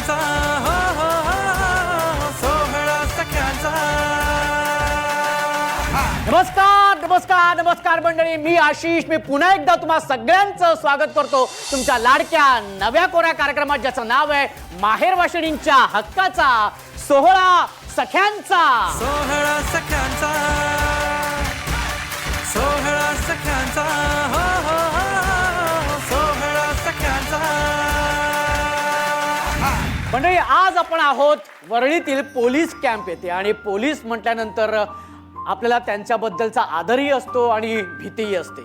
सख्यांचा हो हो हो सोहळा सख्यांचा. नमस्कार नमस्कार नमस्कार मंडळी, मी आशिष. मी पुन्हा एकदा तुम्हा सगळ्यांचं स्वागत करतो तुमच्या लाडक्या नव्या कोऱ्या कार्यक्रमात, ज्याचं नाव आहे माहेर वाशिणींच्या हक्काचा सोहळा सख्यांचा. सोहळा सख्यांचा सोहळा सख्यांचा हो हो हो सोहळा सख्यांचा. मंडळी, आज आपण आहोत वरळीतील पोलीस कॅम्प येथे आणि पोलीस म्हटल्यानंतर आपल्याला त्यांच्याबद्दलचा आदरही असतो आणि भीतीही असते.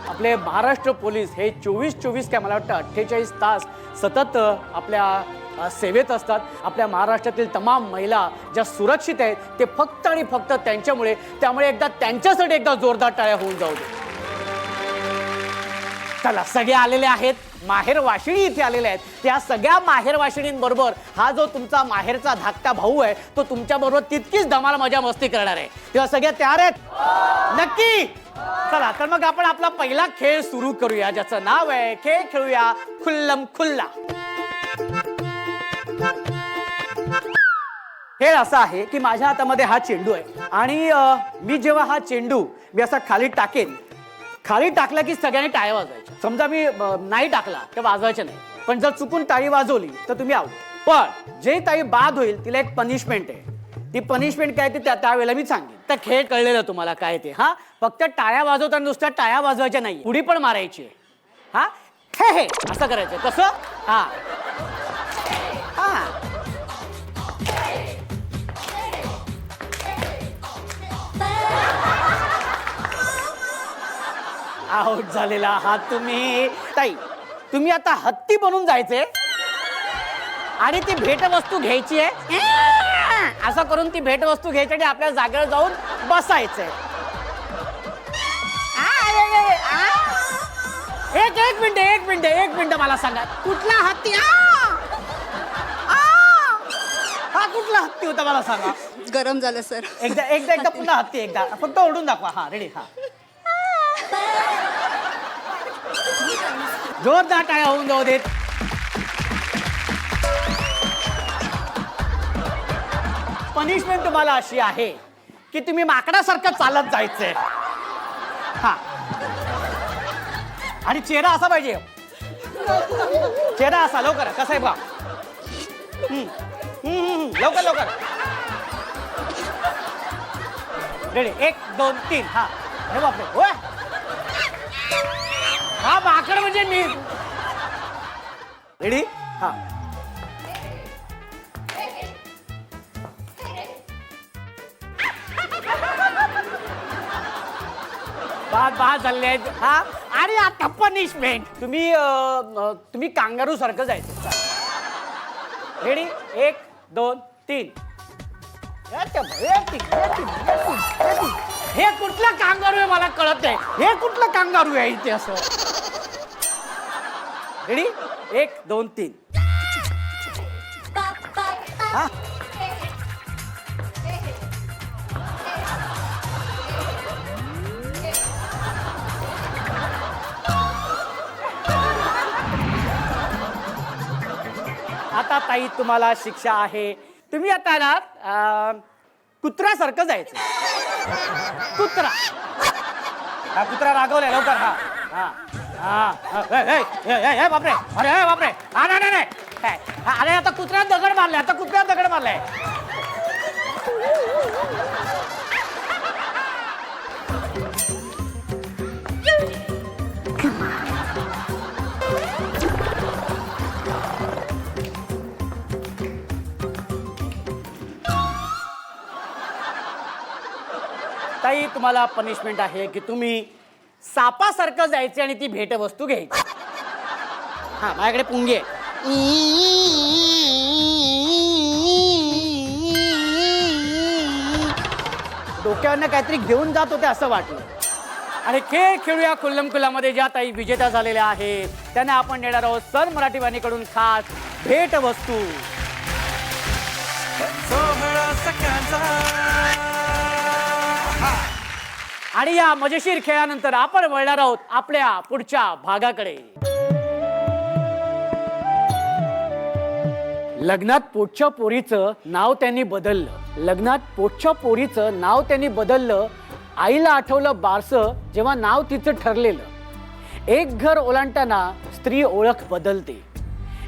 आपले महाराष्ट्र पोलीस हे 24 काय मला वाटतं 48 तास सतत आपल्या सेवेत असतात. आपल्या महाराष्ट्रातील तमाम महिला ज्या सुरक्षित आहेत ते फक्त आणि फक्त त्यांच्यामुळे. त्यामुळे एकदा त्यांच्यासाठी एकदा जोरदार टाळ्या होऊन जाऊ दे. चला, सगळे आलेले आहेत, माहेर वाशिणी इथे आलेले आहेत. त्या सगळ्या माहेर वाशिणींबरोबर हा जो तुमचा माहेरचा धाकटा भाऊ आहे तो तुमच्या बरोबर तितकीच धमाल मजा मस्ती करणार आहे. तेव्हा सगळ्या तयार आहेत? नक्की. चला तर मग आपण आपला पहिला खेळ सुरू करूया, ज्याचं नाव आहे खेळ खेळूया खुल्लम खुल्ला. खेळ असा आहे की माझ्या हातामध्ये हा चेंडू आहे आणि मी जेव्हा हा चेंडू असा खाली टाकेन, खाली टाकला की सगळ्यांनी टाळ्या वाजवायच्या. समजा मी नाही टाकला तर वाजवायचे नाही, पण जर चुकून टाळी वाजवली तर तुम्ही आउट. पण जे ताई बाद होईल तिला एक पनिशमेंट आहे. ती पनिशमेंट काय ते त्यावेळेला मी सांगेन. तर खेळ कळलेलं तुम्हाला काय ते. हा, फक्त टाळ्या वाजवताना नुसत्या टाळ्या वाजवायच्या नाही, उडी पण मारायची. हा, हे हे असं करायचं. कसं? हा हा आउट झालेला आहात तुम्ही. ताई, तुम्ही आता हत्ती बनून जायचे आणि ती भेटवस्तू घ्यायची आहे. असं करून ती भेटवस्तू घ्यायची आणि आपल्या जागेवर जाऊन बसायचंय. एक मिनिट मला सांगा, कुठला हत्ती? हा कुठला हत्ती होता मला सांगा. गरम झालं सर. एकदा पुन्हा हत्ती, एकदा फक्त ओढून दाखवा. हा, रेडी. हा, जोरदार टाळ्या होऊन जाऊ देत. पनिशमेंट तुम्हाला अशी आहे की तुम्ही माकडासारखं चालत जायचंय. हा, आणि चेहरा असा पाहिजे. चेहरा असा. लवकर. कसा आहे बघा. लवकर. रेडी. 1 2 3. हा, अरे बापरे. होय, हा माकड म्हणजे मी. रेडी. हा, बाद झाले आहेत. हा, आणि आता पनिशमेंट तुम्ही कांगारू सारखं जायचं. रेडी. 1 2 3. हे कुठला कांगारू आहे मला कळत नाही. हे कुठलं कांगारू आहे इथे असं. रेडी. 1 2 3. हा, आता ताई तुम्हाला शिक्षा आहे. तुम्ही आता ना कुत्र्यासारखं जायचं. कुत्रा. हा, कुत्रा रागवलाय. लवकर. हा हा हा. बापरे. अरे बापरे. हा, नाही. अरे आता कुत्र्यात दगड मारलाय. ताई तुम्हाला पनिशमेंट आहे की तुम्ही सापासारखं जायचे आणि ती भेटवस्तू घ्यायची. हा, माझ्याकडे पुंगी आहे. डोक्यावरनं काहीतरी घेऊन जात होते असं वाटलं. आणि खेळ खेळूया खुल्लम खुल्लामध्ये ज्या ताई विजेत्या झालेल्या आहेत त्यांना आपण देणार आहोत सन मराठी वाहिनीकडून खास भेटवस्तू. सोहळा सख्यांचा. आणि या मजेशीर खेळानंतर आपण वळणार आहोत आपल्या पुढच्या भागाकडे. लग्नात पोटच्या पोरीचं नाव त्यांनी बदललं. लग्नात पोटच्या पोरीचं नाव त्यांनी बदललं. आईला आठवलं बारसं जेव्हा नाव तिचं ठरलेलं. एक घर ओलांडताना स्त्री ओळख बदलते.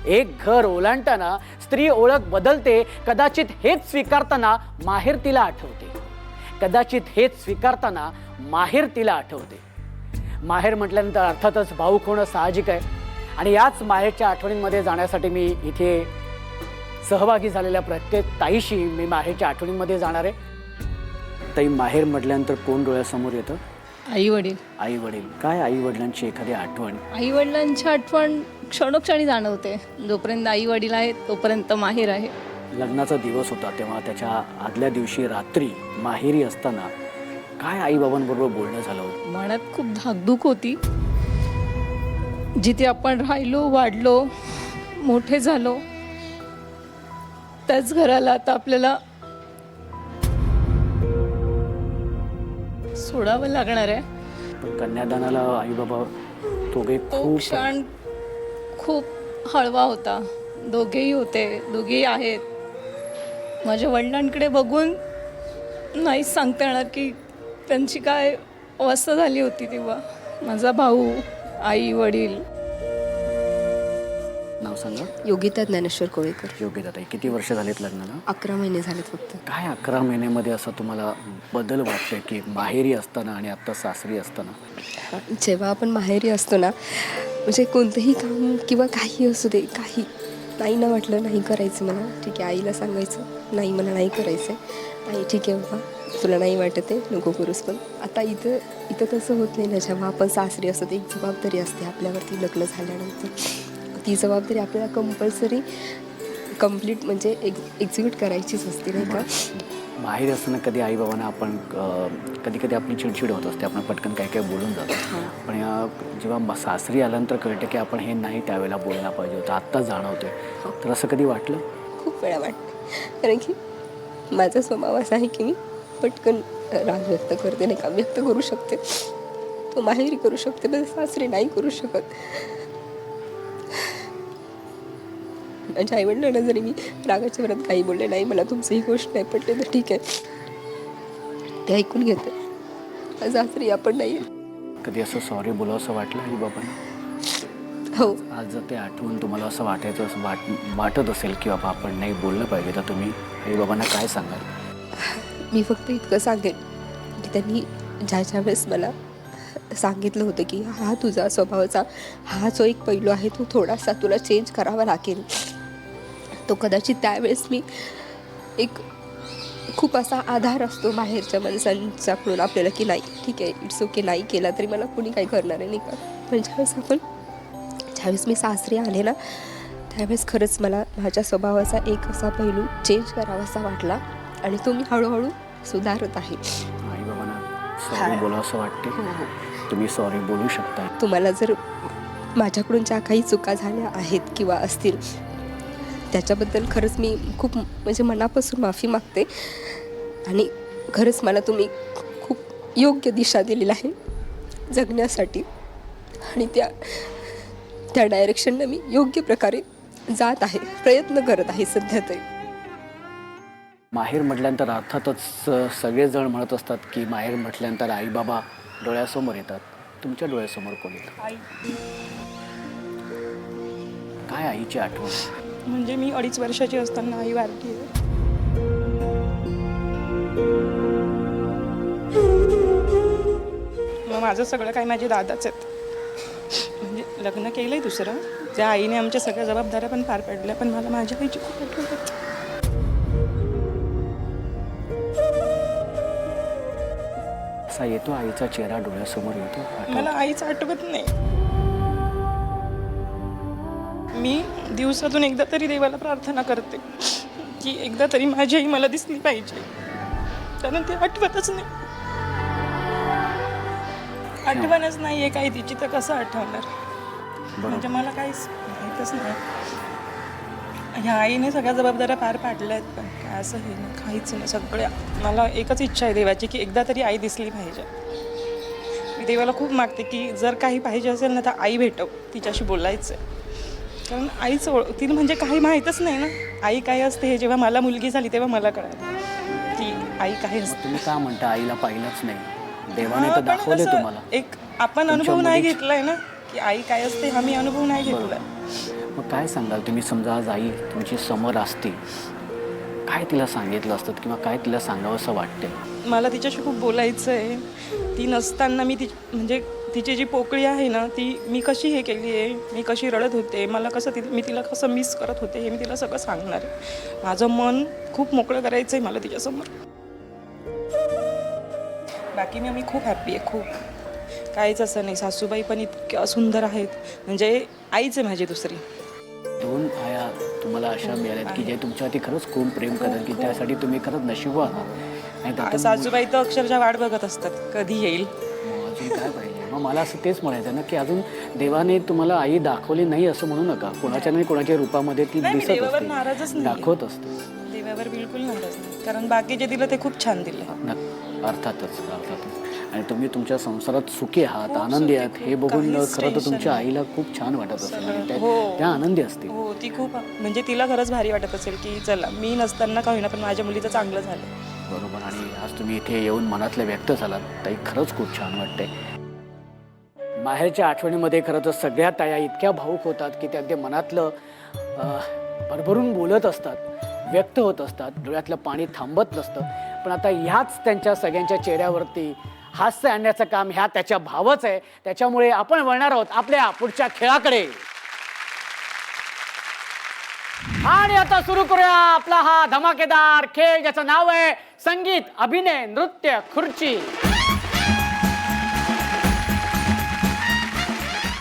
एक घर ओलांडताना स्त्री ओळख बदलते. कदाचित हेच स्वीकारताना माहेर तिला आठवते. कदाचित हेच स्वीकारताना माहेर तिला आठवते. माहेर म्हटल्यानंतर अर्थातच भावूक होणं साहजिक आहे. आणि याच माहेरच्या आठवणींमध्ये जाण्यासाठी मी इथे सहभागी झालेल्या प्रत्येक ताईशी मी माहेरच्या आठवणींमध्ये जाणार आहे. ताई, माहेर म्हटल्यानंतर कोण डोळ्यासमोर येतं? आई वडील. आई वडील. काय आई वडिलांची एखादी आठवण? आई वडिलांची आठवण क्षणोक्षणी जाणवते. जोपर्यंत आई वडील आहेत तोपर्यंत माहेर आहे. लग्नाचा दिवस होता तेव्हा त्याच्या आदल्या दिवशी रात्री माहेरी असताना काय आई बाबांबरोबर बोलणं झालं होतं? मनात खूप धाकधूक होती. जिथे आपण राहिलो, वाढलो, मोठे झालो, त्याच घराला आता आपल्याला सोडावं लागणार आहे. पण कन्यादानाला आई बाबा दोघे तो क्षण खूप हळवा होता. दोघेही होते, दोघेही आहेत. माझ्या वडिलांकडे बघून नाहीच सांगता येणार की त्यांची काय अवस्था झाली होती तेव्हा. माझा भाऊ, आई, वडील. नाव सांगा. योगिता ज्ञानेश्वर कोळेकर. योगिता ताई, किती वर्ष झालेत लग्नाला? 11 महिने झालेत फक्त. काय 11 महिन्यामध्ये असं तुम्हाला बदल वाटतोय की माहेरी असताना आणि आता सासरी असताना? जेव्हा आपण माहेरी असतो ना, म्हणजे कोणतंही काम किंवा काही असू दे, काही नाही ना वाटलं नाही करायचं मला, ठीक आहे, आईला सांगायचं नाही मला नाही करायचं आहे. आई ठीक आहे बाबा, तुला नाही वाटत आहे नको करूस. पण आता इथं तसं होत नाही ना. जेव्हा आपण सासरी असतो एक जबाबदारी असते आपल्यावरती. लग्न झाल्यानंतर ती जबाबदारी आपल्याला कंपल्सरी कंप्लीट म्हणजे एक्झिक्यूट करायचीच असते नाही का. माहेरी असताना कधी आई बाबांना आपण कधी कधी आपली चिडचिड होत असते, आपण पटकन काय काय बोलून जातो. पण जेव्हा सासरी आल्यानंतर कळतं की आपण हे नाही त्यावेळेला बोलणं पाहिजे होतं, आत्ता जाणवतोय. तर असं कधी वाटलं? खूप वेळा वाटतं. कारण की माझा स्वभाव असा आहे की मी पटकन राग व्यक्त करते नाही का. व्यक्त करू शकते, तो माहेरी करू शकते, पण सासरी नाही करू शकत. माझ्या आईवडिलांना जरी मी रागाच्या वरात काही बोलले, नाही मला तुमची ही गोष्ट नाही पटली तर ठीक आहे, ते ऐकून घेते. सासरी आपण नाही. कधी असं सॉरी बोलावं असं वाटलं आई बाबांना? हो. आज जर ते आठवून तुम्हाला असं वाटायचं असं वाटत असेल की बाबा आपण नाही बोललं पाहिजे, तर तुम्ही आई बाबांना काय सांगाल? मी फक्त इतकं सांगेन की त्यांनी ज्या वेळेस मला सांगितलं होतं की हा तुझा स्वभावाचा हा जो एक पैलू आहे तो थोडासा तुला चेंज करावा लागेल, तो कदाचित त्यावेळेस मी एक खूप असा आधार असतो बाहेरच्या माणसांच्याकडून आपल्याला की नाही ठीक आहे इट्स ओके, नाही केला तरी मला कोणी काही करणार आहे नाही का. पण ज्यावेळेस मी सासरी आले ना, त्यावेळेस खरंच मला माझ्या स्वभावाचा एक असा पैलू चेंज करावासा वाटला आणि तो मी हळूहळू सुधारत आहे. आई बाबांना सॉरी बोलावं असं वाटते? तुम्ही सॉरी बोलू शकता. तुम्हाला जर माझ्याकडून ज्या काही चुका झाल्या आहेत किंवा असतील त्याच्याबद्दल खरंच मी खूप म्हणजे मनापासून माफी मागते. आणि खरंच मला तुम्ही खूप योग्य दिशा दिलेली आहे जगण्यासाठी आणि त्या डायरेक्शननं मी योग्य प्रकारे जात आहे, प्रयत्न करत आहे सध्या तरी. माहेर म्हटल्यानंतर अर्थातच सगळेजण म्हणत असतात की माहेर म्हटल्यानंतर आई बाबा डोळ्यासमोर येतात. तुमच्या डोळ्यासमोर कोण येतं? आई. काय आईची आठवण? म्हणजे मी 2.5 वर्षाची असताना आई वारली आहे. मग माझं सगळं काही माझे दादाच आहेत. म्हणजे लग्न केलंय दुसरं, त्या आईने आमच्या सगळ्या जबाबदाऱ्या पण पार पाडल्या, पण मला माझ्या आईची खूप आठवण येते. असा येतो आईचा चेहरा डोळ्यासमोर येतो? मला आईच आठवत नाही. मी दिवसातून एकदा तरी देवाला प्रार्थना करते की एकदा तरी माझी आई मला दिसली पाहिजे, कारण ते आठवतच नाही. आठवणच नाही आहे काही तिची, तर कसं आठवणार? म्हणजे मला काहीच माहीतच नाही. ह्या आईने सगळ्या जबाबदाऱ्या पार पाडल्या आहेत, पण काय असं हे ना काहीच नाही. सगळ्या मला एकच इच्छा आहे देवाची की एकदा तरी आई दिसली पाहिजे. मी देवाला खूप मागते की जर काही पाहिजे असेल ना तर आई भेटव, तिच्याशी बोलायचं आहे. कारण आईच तिला म्हणजे काही माहीतच नाही ना आई काय असते हे. जेव्हा मला मुलगी झाली तेव्हा मला कळालं की आई काय असते. तुम्ही का म्हणता आईला पाहिलंच नाही? देवाने तर पण दाखवले कसं तुम्हाला. एक आपण अनुभव नाही घेतलाय ना की आई काय असते हा मी अनुभव नाही घेतलाय. मग काय सांगाल तुम्ही? समजा आज आई तुमची समोर असती, काय तिला सांगितलं असतं किंवा काय तिला सांगावं असं वाटते? मला तिच्याशी खूप बोलायचं आहे. ती नसताना मी म्हणजे तिची जी पोकळी आहे ना ती मी कशी हे केली आहे, मी कशी रडत होते, मला कसं मी तिला कसं मिस करत होते हे मी तिला सगळं सांगणार आहे. माझं मन खूप मोकळं करायचं आहे मला तिच्यासमोर. बाकी मी खूप हॅप्पी आहे, खूप काहीच असं नाही. सासूबाई पण इतक्या सुंदर आहेत, म्हणजे आईच आहे माझी दुसरी. 2 आया तुम्हाला अशा मिळाल्यात की जे तुमच्यावरती खरंच खूप प्रेम करतात, की त्यासाठी तुम्ही खरंच नशिबवान आहात. आणि त्यातून सासूबाई तर अक्षरशः वाट बघत असतात कधी येईल. अजून काय पाहिजे? मग मला असं तेच म्हणायचं ना की अजून देवाने तुम्हाला आई दाखवली नाही असं म्हणू नका. कोणाच्या नाही कोणाच्या रूपामध्ये ती नाही, मी दिसत देवावर असते, नाराजच नाही. दाखवत असते. देवावर बिलकुल नाराज नाही, कारण बाकी जे दिलं ते खूप छान दिलं. अर्थातच. आणि तुम्ही तुमच्या संसारात सुखी आहात, आनंदी आहात हे बघून खरं तर तुमच्या आईला खूप छान वाटत असेल आणि त्या आनंदी असतील. हो, ती खूप म्हणजे तिला खरंच भारी वाटत असेल की चला मी नसताना का होईना पण माझ्या मुलीचं चांगलं झालं. बरोबर. आणि आज तुम्ही इथे येऊन मनातलं व्यक्त झालात ताई, खरंच खूप छान वाटतंय. माहेरच्या आठवणीमध्ये खरं तर सगळ्या ताया इतक्या भावूक होतात की त्या अगदी मनातलं भरभरून बोलत असतात, व्यक्त होत असतात, डोळ्यातलं पाणी थांबत नसतं. पण आता ह्याच त्यांच्या सगळ्यांच्या चेहऱ्यावरती हास्य आणण्याचं काम ह्या त्याच्या भावच आहे. त्याच्यामुळे आपण वळणार आहोत आपल्या पुढच्या खेळाकडे. आणि आता सुरू करूया आपला हा धमाकेदार खेळ ज्याचं नाव आहे संगीत, अभिनय, नृत्य, खुर्ची.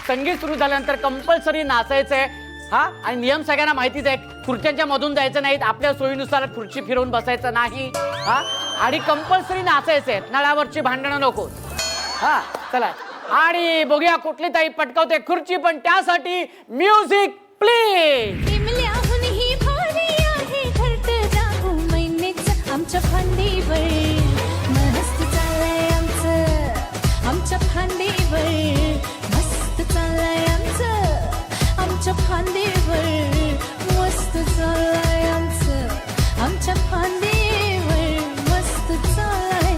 संगीत सुरू झाल्यानंतर कंपल्सरी नाचायचंय. हा, आणि नियम सगळ्यांना माहितीच आहे. खुर्च्यांच्या मधून जायचं नाहीत, आपल्या सोयीनुसार खुर्ची फिरवून बसायचं नाही. हा, आणि कंपल्सरी नाचायचंय, नळावरची भांडणं नको. हा, चला. आणि बघूया कुठली ताई पटकावते खुर्ची, पण त्यासाठी म्युझिक प्लीज. आमच्या फांदीवर मस्त चाललंय आमच्या फांदीवर मस्त चाललंय आमच्या फांदीवर मस्त चाललंय आमच्या फांदीवर मस्त चाललंय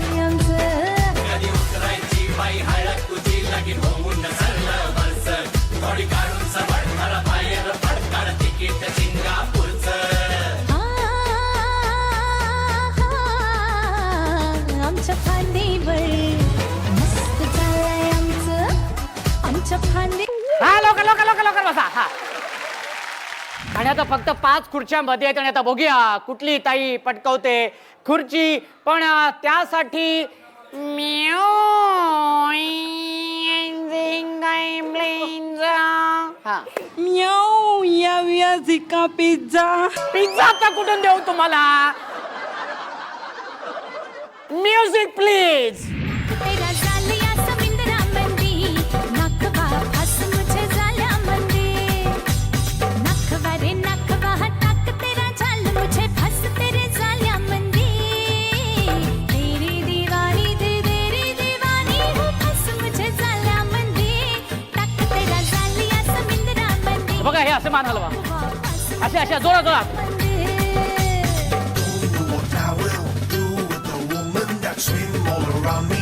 कधी उतरायची बाई हळद तुझी लगीन होऊन सरलं बरसं थोडी काढून सवड मला बाहेर पडकार तिकीट सिंगापूरचं आमच्या फांदीवर मस्त चाललंय आमच्या फांदी. हा, लवकर लवकर लवकर लवकर बसा. हा, आणि आता फक्त 5 खुर्च्यांमध्ये आहेत. आणि आता बघूया कुठली ताई पटकावते खुर्ची, पण त्यासाठी म्याऊ याव्या झिका पिझ्झा. पिझ्झा आता कुठून देऊ तुम्हाला? Music please. तेरा जालिया समिंदरा मंदी नखवा फस मुझे जालिया मंदी नखवा रे नखवा हटक तेरा जाल मुझे फस तेरे जालिया मंदी तेरी दीवानी हूँ फस मुझे जालिया मंदी टक तेरा जालिया समिंदरा मंदी. बघा हे असे मान हलवा, असे असे जोरात जोरात. Swim all around me.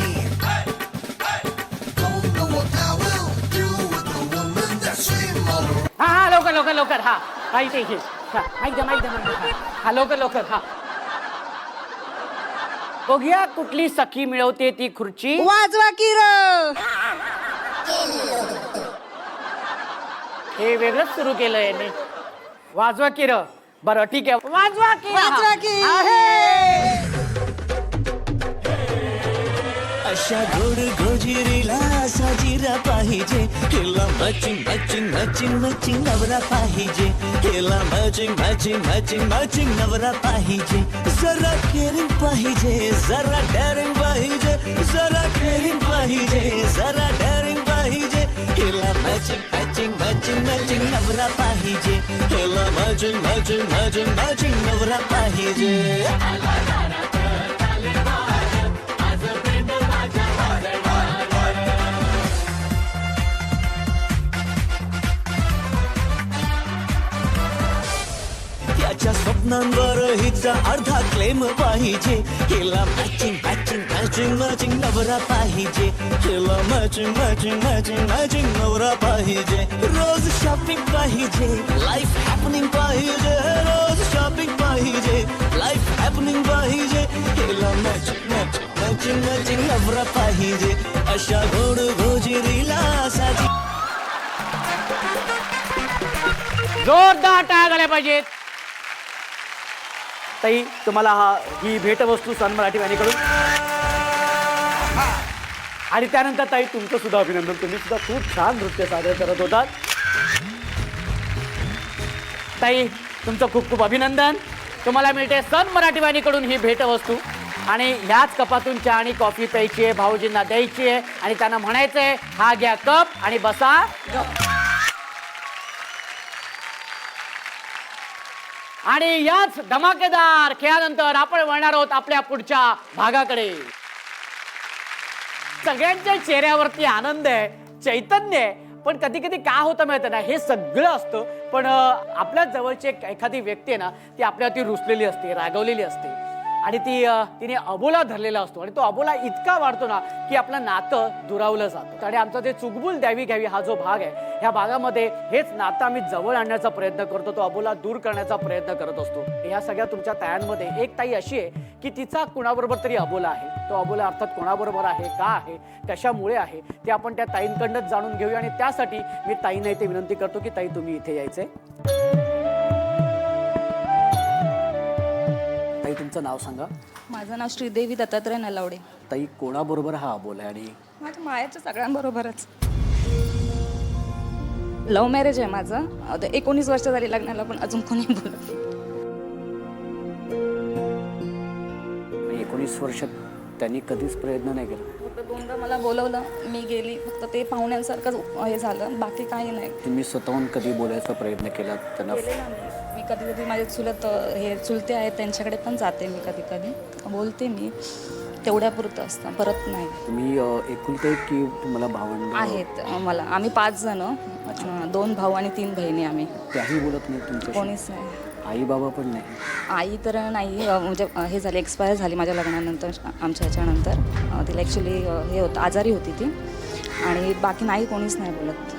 Don't know what I will do with the woman that swim all around. हा हा, लवकर लवकर लवकर. हा हा, इथे इथे. हा, माहिती द्या माहिती द्या. हा, लवकर लवकर. हा, बघूया कुठली सखी मिळवते ती खुर्ची. वाजवा की र. हे वेगळंच सुरू केलं याने. वाजवा की र. बरं ठीक आहे, वाजवा की. वाजवा की. आहे. अशा गोड गोजिरीला साजिरा पाहिजे, हिला मॅचिंग मॅचिंग मॅचिंग मॅचिंग नवरा पाहिजे, हिला मॅचिंग मॅचिंग मॅचिंग मॅचिंग नवरा पाहिजे. जरा केअरिंग पाहिजे, जरा डेअरिंग पाहिजे, जरा केअरिंग पाहिजे, जरा डेअरिंग पाहिजे, हिला मॅचिंग मॅचिंग मॅचिंग मॅचिंग नवरा पाहिजे, हिला मॅचिंग मॅचिंग मॅचिंग मॅचिंग नवरा पाहिजे. तिचा अर्धा क्लेम पाहिजे. हिला मॅचिंग मॅचिंग मॅचिंग मॅचिंग नवरा पाहिजे. हिला मॅचिंग मॅचिंग मॅचिंग मॅचिंग नवरा पाहिजे. रोज शॉपिंग पाहिजे, लाईफ हॅपनिंग पाहिजे. रोज शॉपिंग पाहिजे, लाईफ हॅपनिंग पाहिजे. हिला मॅचिंग मॅचिंग मॅचिंग मॅचिंग नवरा पाहिजे. अशा गोड गोजिरीला साजी. जोरदार टाळ्या झाल्या पाहिजेत. ताई तुम्हाला ही भेटवस्तू सन मराठी वाहिनीकडून. आणि त्यानंतर ताई तुमचं सुद्धा अभिनंदन. तुम्ही सुद्धा खूप छान नृत्य सादर करत होतात. ताई तुमचं खूप खूप अभिनंदन. तुम्हाला मिळते सन मराठी वाहिनीकडून ही भेटवस्तू. आणि ह्याच कपातून चहा आणि कॉफी प्यायची आहे, भाऊजींना द्यायची आहे आणि त्यांना म्हणायचं आहे हा घ्या कप आणि बसा. आणि याच धमाकेदार खेळानंतर आपण वळणार आहोत आपल्या पुढच्या भागाकडे. सगळ्यांच्या चेहऱ्यावरती आनंद आहे, चैतन्य आहे. पण कधी कधी काय होतं माहिती ना, हे सगळं असतं पण आपल्या जवळची एखादी व्यक्ती आहे ना, ती आपल्यावरती रुसलेली असते, रागवलेली असते आणि तिने अबोला धरलेला असतो आणि तो अबोला इतका वाढतो ना की आपलं नातं दुरावलं जातं. आणि आमचा जे चुकबुल द्यावी घ्यावी हा जो भाग आहे, ह्या भागामध्ये हेच नातं आम्ही जवळ आणण्याचा प्रयत्न करतो, तो अबोला दूर करण्याचा प्रयत्न करत असतो. ह्या सगळ्या तुमच्या तायांमध्ये एक ताई अशी आहे की तिचा कुणाबरोबर तरी अबोला आहे. तो अबोला अर्थात कोणाबरोबर आहे, का आहे, कशामुळे आहे ते आपण त्या ताईंकडनंच जाणून घेऊया. आणि त्यासाठी मी ताईंना इथे विनंती करतो की ताई तुम्ही इथे यायचंय. ताई तुमचं नाव सांगा. माझं नाव श्रीदेवी दत्तात्रय नलावडे. ताई कोणाबरोबर हा अबोला आहे? आणि माझ्या मायाच्या सगळ्यांबरोबरच. लव्ह मॅरेज आहे माझं. 19 वर्ष झाली लग्नाला, पण अजून कोणी बोलत. 19 वर्षात त्यांनी कधीच प्रयत्न नाही केला. फक्त दोनदा मला बोलवलं, मी गेली. फक्त ते पाहुण्यांसारखंच हे झालं, बाकी काही नाही. तुम्ही स्वतःहून कधी बोलायचा प्रयत्न केला त्यांना? मी कधी कधी माझे चुलते आहेत त्यांच्याकडे पण जाते. मी कधी कधी बोलते, मी तेवढ्यापुरतं असतं, परत नाही. तुम्ही एकुलते की तुम्हाला भावंड आहेत मला? आम्ही 5 जण, 2 भाऊ आणि 3 बहिणी. आम्ही त्याही बोलत नाही तुमच्या? कोणीच नाही. आई बाबा पण नाही? आई तर नाही, म्हणजे हे झाले, एक्सपायर झाली माझ्या लग्नानंतर. आमच्या ह्याच्यानंतर तिला ॲक्च्युली हे होतं, आजारी होती ती. आणि बाकी नाही, कोणीच नाही बोलत.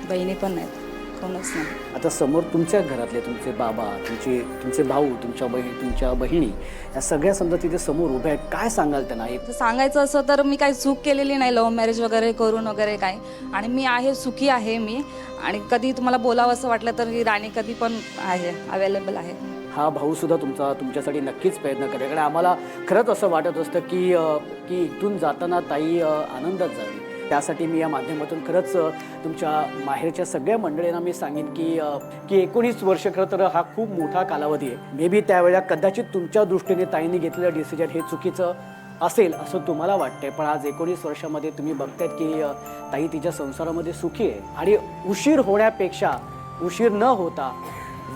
बहिणी पण नाहीत, कोणच नाही. आता समोर तुमच्या घरातले तुमचे बाबा, तुमचे भाऊ, तुमच्या बहिणी या सगळ्या समजा तिथे समोर उभ्या आहेत, काय सांगाल त्यांना? तर सांगायचं असं तर मी काही चूक केलेली नाही, लव्ह मॅरेज वगैरे करून वगैरे काय. आणि मी आहे, सुखी आहे मी. आणि कधी तुम्हाला बोलावं असं वाटलं तर राणी कधी पण आहे, अवेलेबल आहे. हा भाऊ सुद्धा तुमच्यासाठी नक्कीच प्रयत्न करेल. कारण आम्हाला खरंच असं वाटत असतं की इथून जाताना ताई आनंदात जावी. त्यासाठी मी या माध्यमातून खरंच तुमच्या माहेरच्या सगळ्या मंडळींना मी सांगेन की 19 वर्ष खरं तर हा खूप मोठा कालावधी आहे. मे बी त्यावेळेला कदाचित तुमच्या दृष्टीने ताईंनी घेतलेलं डिसिजन हे चुकीचं असेल असं तुम्हाला वाटतंय. पण आज 19 वर्षामध्ये तुम्ही बघतायत की ताई तिच्या संसारामध्ये सुखी आहे. आणि उशीर होण्यापेक्षा उशीर न होता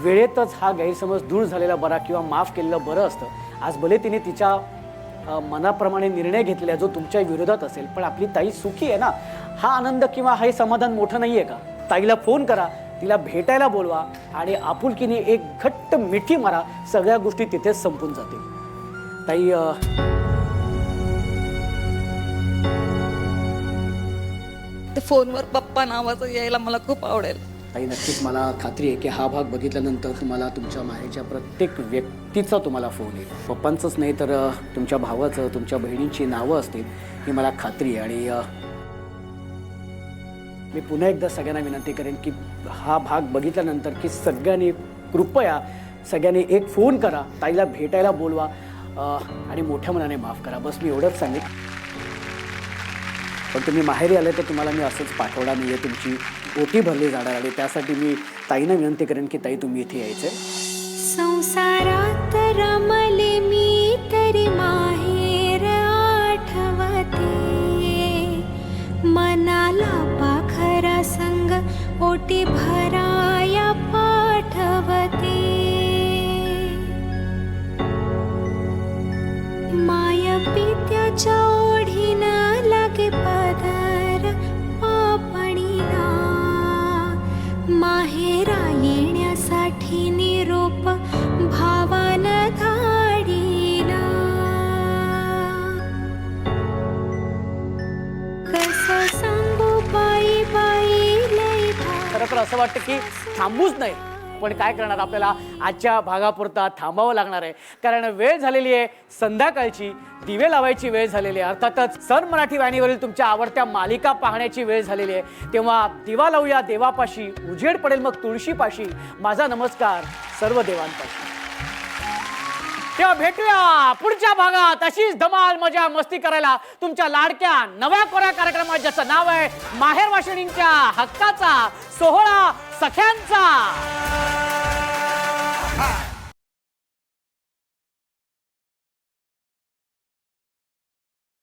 वेळेतच हा गैरसमज दूर झालेला बरा किंवा माफ केलेलं बरं असतं. आज भले तिने तिच्या मनाप्रमाणे निर्णय घेतलेला जो तुमच्या विरोधात असेल, पण आपली ताई सुखी आहे ना, हा आनंद किंवा हे समाधान मोठं नाही आहे का? ताईला फोन करा, तिला भेटायला बोलवा आणि आपुलकीने एक घट्ट मिठी मारा. सगळ्या गोष्टी तिथेच संपून जातील. ताई ते फोनवर पप्पा नावाचं यायला मला खूप आवडेल. ताई नक्कीच मला खात्री आहे की हा भाग बघितल्यानंतर तुम्हाला तुमच्या माहेरच्या प्रत्येक व्यक्तीचा तुम्हाला फोन येईल. पप्पांचंच नाही तर तुमच्या भावाचं, तुमच्या बहिणींची नावं असतील ही मला खात्री आहे. आणि मी पुन्हा एकदा सगळ्यांना विनंती करेन की हा भाग बघितल्यानंतर की सगळ्यांनी कृपया सगळ्यांनी एक फोन करा, ताईला भेटायला बोलवा आणि मोठ्या मनाने माफ करा. बस मी एवढंच सांगेन. पण तुम्ही माहेरी आले तर तुम्हाला मी असंच पाठवणार नाही आहे. तुमची ओटी भरली जाणार आणि त्यासाठी मी ताईंना विनंती करेन की ताई तुम्ही इथे यायचं. संसारात रमले मी तरी माहेर आठवते, मनाला पाखरा संग ओटी भराया पाठवते. माय पित्याच्या ओढीनं लागे पदर पापणीला, माहेरा येण्यासाठी निरोप भावान धाड. तर असं वाटतं की थांबूच नाही, पण काय करणार, आपल्याला आजच्या भागापुरता थांबावं लागणार आहे, कारण वेळ झालेली आहे संध्याकाळची, दिवे लावायची वेळ झालेली आहे. अर्थातच सन मराठी वाहिनीवरील तुमच्या आवडत्या मालिका पाहण्याची वेळ झालेली आहे. तेव्हा दिवा लावूया देवापाशी, उजेड पडेल मग तुळशीपाशी, माझा नमस्कार सर्व देवांपाशी. तेव्हा भेटूया पुढच्या भागात अशीच धमाल मजा मस्ती करायला तुमच्या लाडक्या नव्या कोऱ्या कार्यक्रमात, ज्याचं नाव आहे माहेर वाशिणींच्या हक्काचा सोहळा सख्यांचा.